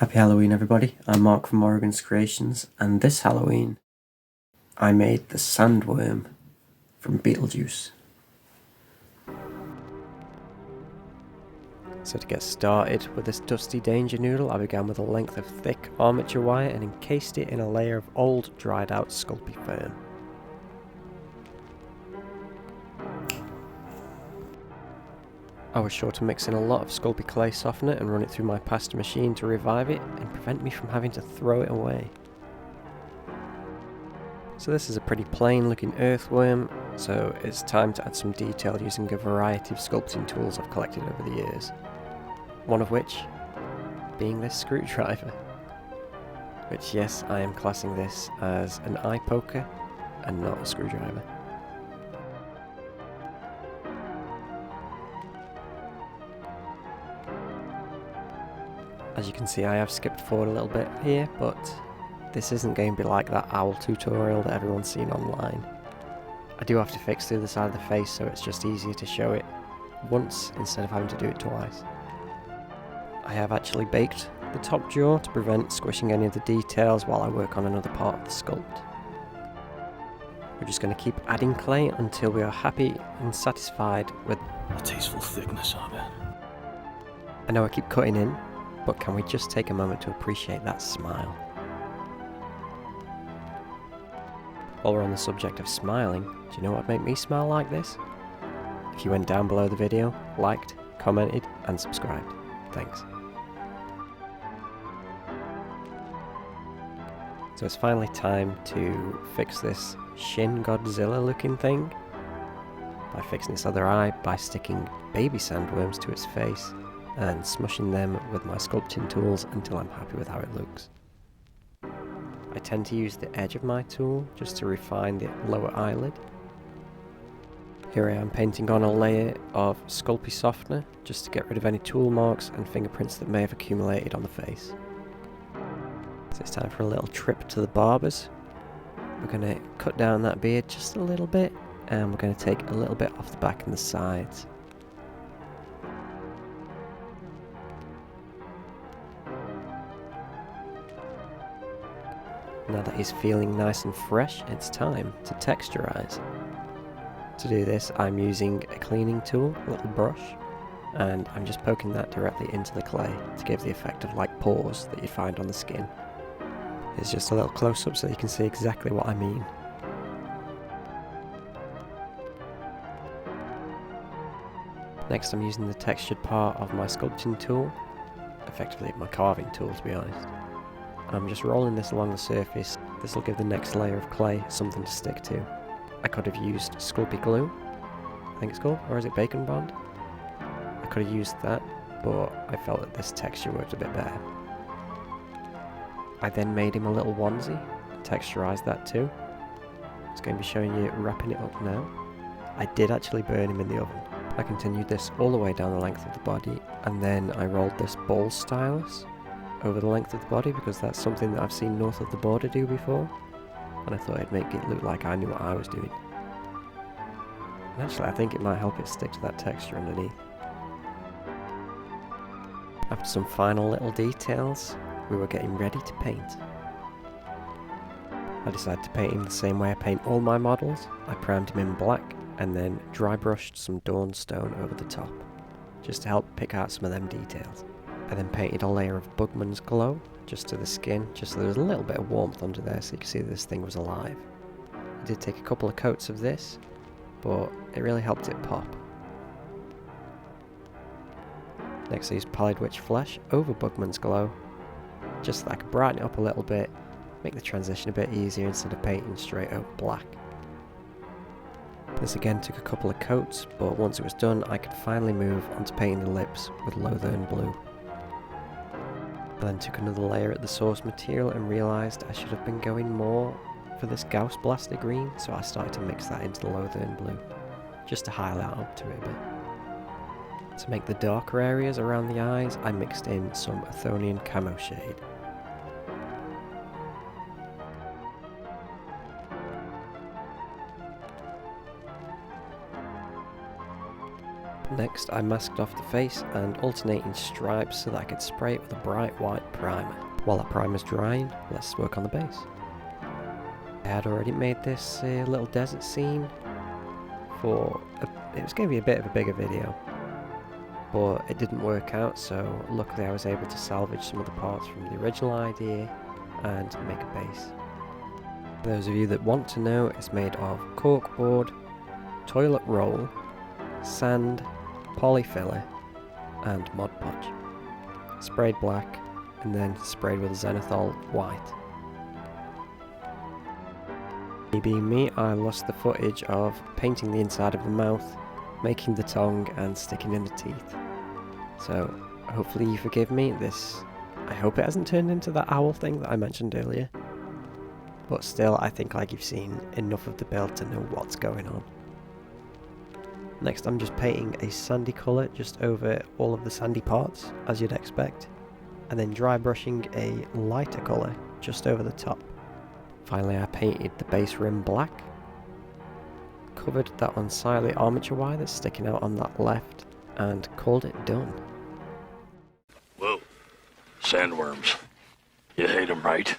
Happy Halloween everybody, I'm Mark from MorrigansCreations, and this Halloween I made the sandworm from Beetlejuice. So to get started with this dusty danger noodle, I began with a length of thick armature wire and encased it in a layer of old dried out Sculpted fern. I was sure to mix in a lot of Sculpted clay softener and run it through my pasta machine to revive it and prevent me from having to throw it away. So this is a pretty plain looking earthworm, so it's time to add some detail using a variety of sculpting tools I've collected over the years. One of which being this screwdriver. Which, yes, I am classing this as an eye poker and not a screwdriver. As you can see, I have skipped forward a little bit here, but this isn't going to be like that owl tutorial that everyone's seen online. I do have to fix the other side of the face, so it's just easier to show it once instead of having to do it twice. I have actually baked the top jaw to prevent squishing any of the details while I work on another part of the sculpt. We're just going to keep adding clay until we are happy and satisfied with the tasteful thickness of it. I know I keep cutting in, but can we just take a moment to appreciate that smile? While we're on the subject of smiling, do you know what would make me smile like this? If you went down below the video, liked, commented, and subscribed. Thanks. So it's finally time to fix this Shin Godzilla looking thing by fixing its other eye by sticking baby sandworms to its face and smushing them with my sculpting tools until I'm happy with how it looks. I tend to use the edge of my tool just to refine the lower eyelid. Here I am painting on a layer of Sculpey softener just to get rid of any tool marks and fingerprints that may have accumulated on the face. So it's time for a little trip to the barbers. We're going to cut down that beard just a little bit, and we're going to take a little bit off the back and the sides. Now that he's feeling nice and fresh, it's time to texturize. To do this, I'm using a cleaning tool, a little brush, and I'm just poking that directly into the clay to give the effect of like pores that you find on the skin. It's just a little close-up so you can see exactly what I mean. Next, I'm using the textured part of my sculpting tool, effectively my carving tool to be honest. I'm just rolling this along the surface. This will give the next layer of clay something to stick to. I could have used Sculpey glue, I think it's called, or is it Bacon Bond? I could have used that, but I felt that this texture worked a bit better. I then made him a little onesie, texturized that too. It's going to be showing you wrapping it up now. I did actually burn him in the oven. I continued this all the way down the length of the body, and then I rolled this ball stylus over the length of the body because that's something that I've seen north of the border do before, and I thought it'd make it look like I knew what I was doing. And actually I think it might help it stick to that texture underneath. After some final little details, we were getting ready to paint. I decided to paint him the same way I paint all my models. I primed him in black and then dry brushed some Dawnstone over the top, just to help pick out some of them details. I then painted a layer of Bugman's Glow just to the skin, just so there was a little bit of warmth under there so you can see that this thing was alive. I did take a couple of coats of this, but it really helped it pop. Next I used Pallid Witch Flesh over Bugman's Glow, just so that I could brighten it up a little bit, make the transition a bit easier instead of painting straight over black. This again took a couple of coats, but once it was done I could finally move on to painting the lips with Lothern Blue. I then took another layer at the source material and realised I should have been going more for this Gauss Blaster green, so I started to mix that into the Lothern Blue, just to highlight up to it a bit. To make the darker areas around the eyes, I mixed in some Athonian Camo shade. Next, I masked off the face and alternating stripes so that I could spray it with a bright white primer. While the primer's drying, let's work on the base. I had already made this little desert scene for it was going to be a bit of a bigger video, but it didn't work out, so luckily I was able to salvage some of the parts from the original idea and make a base. For those of you that want to know, it's made of corkboard, toilet roll, sand, polyfiller and Mod Podge. Sprayed black and then sprayed with Zenithal white. Me being me, I lost the footage of painting the inside of the mouth, making the tongue and sticking in the teeth. So hopefully you forgive me. I hope it hasn't turned into that owl thing that I mentioned earlier. But still, I think like you've seen enough of the build to know what's going on. Next I'm just painting a sandy colour just over all of the sandy parts, as you'd expect, and then dry brushing a lighter colour just over the top. Finally I painted the base rim black, covered that unsightly armature wire that's sticking out on that left, and called it done. Whoa. Sandworms. You hate them, right?